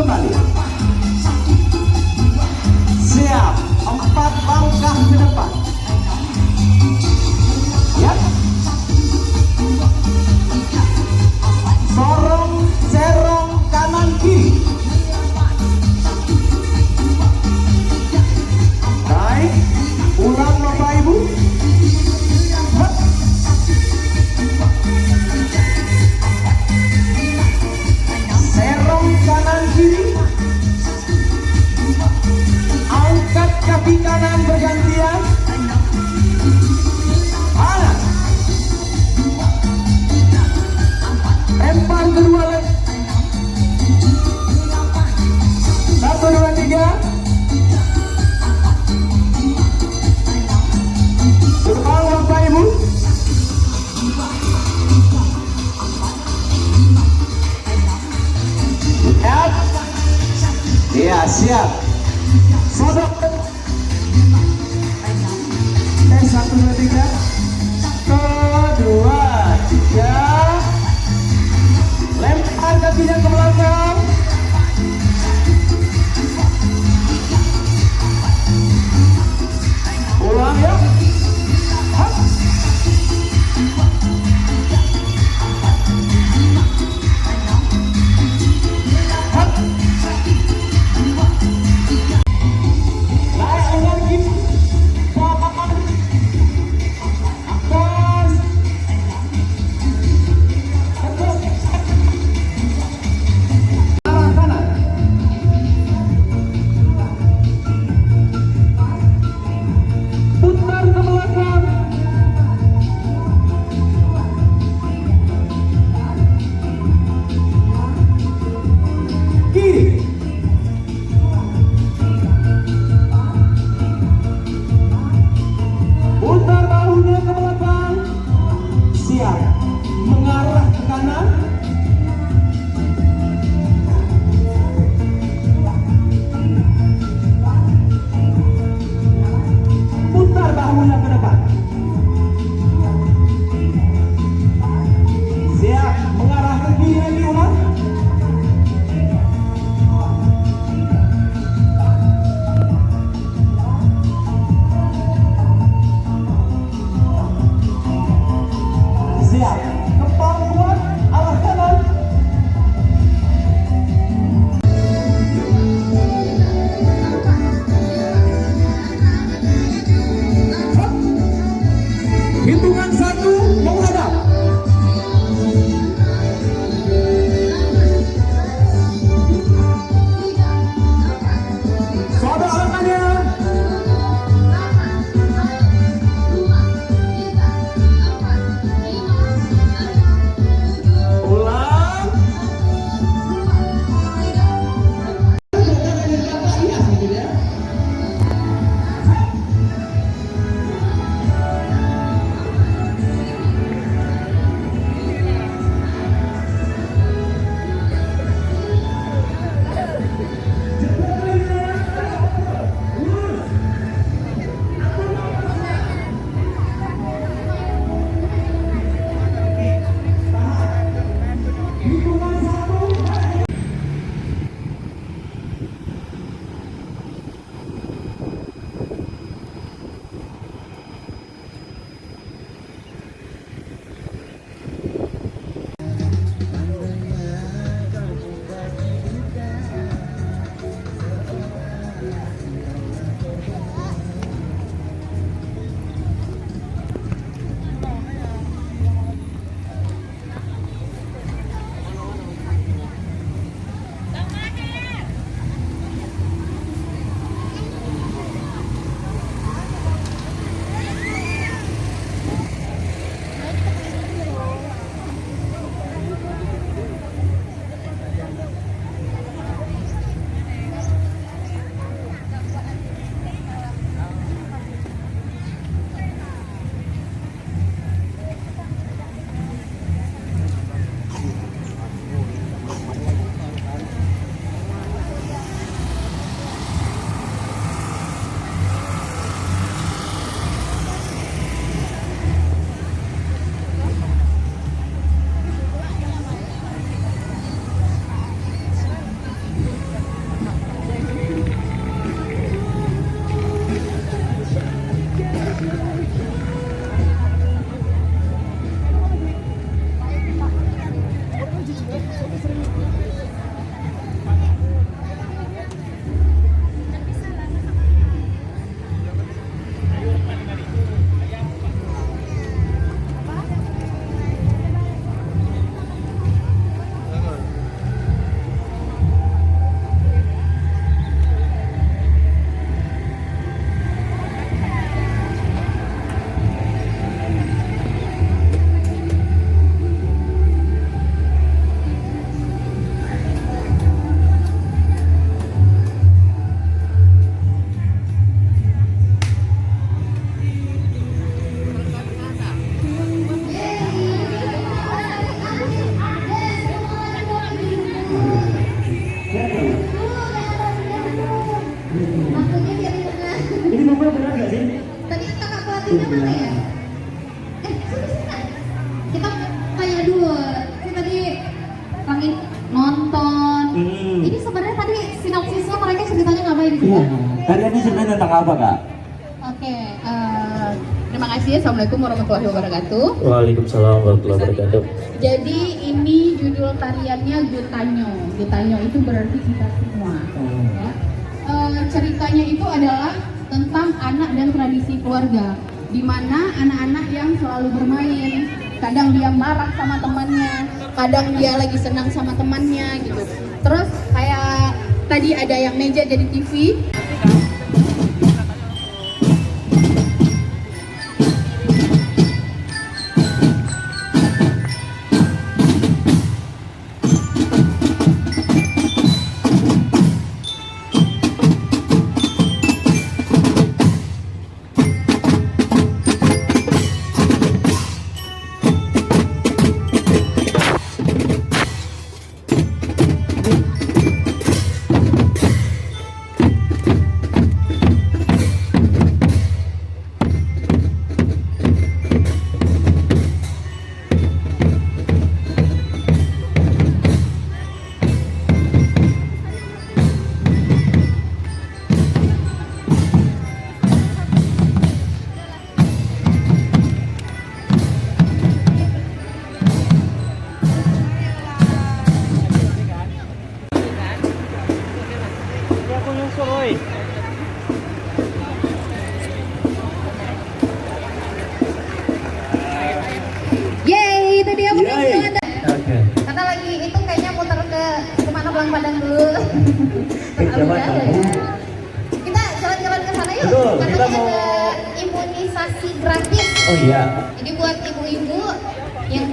kembali. Siap, 4 langkah ke depan. Ya. Sorong, serong, kanan kiri. Baik, ulang Bapak Ibu. Hop. Serong kanan kiri. Angkat kaki kanan bergantian. Kanan. Lempar kedua lem. 1, 2, 3. Berbang Bapak Ibu. Siap. Iya, siap. Sodok. 1, 2, 3. 1, 2, 3. Lempar kakinya ke belakang. Ulang ya. Hop. Artinya mana ya? Kita tanya dulu. Saya tadi pengen nonton. Ini sebenarnya tadi sinopsisnya mereka ceritanya ngapain sih? Iya. Kalian ini sebenarnya tentang apa, Kak? Oke, terima kasih. Assalamualaikum warahmatullahi wabarakatuh. Waalaikumsalam warahmatullahi wabarakatuh. Jadi ini judul tariannya Gutanyo. Gutanyo itu berarti kita semua. Ya. Ceritanya itu adalah tentang anak dan tradisi keluarga, di mana anak-anak yang selalu bermain. Kadang dia marah sama temannya, kadang dia lagi senang sama temannya gitu. Terus kayak tadi ada yang meja jadi TV. Yeay, itu dia penampilan. Oke. Karena lagi itu kayaknya muter ke kemana Belang Padang dulu. Jawa Tengah. Kita jalan-jalan ke sana yuk. Betul, Karena kita ini mau- ada imunisasi gratis. Oh iya. Jadi buat ibu-ibu yang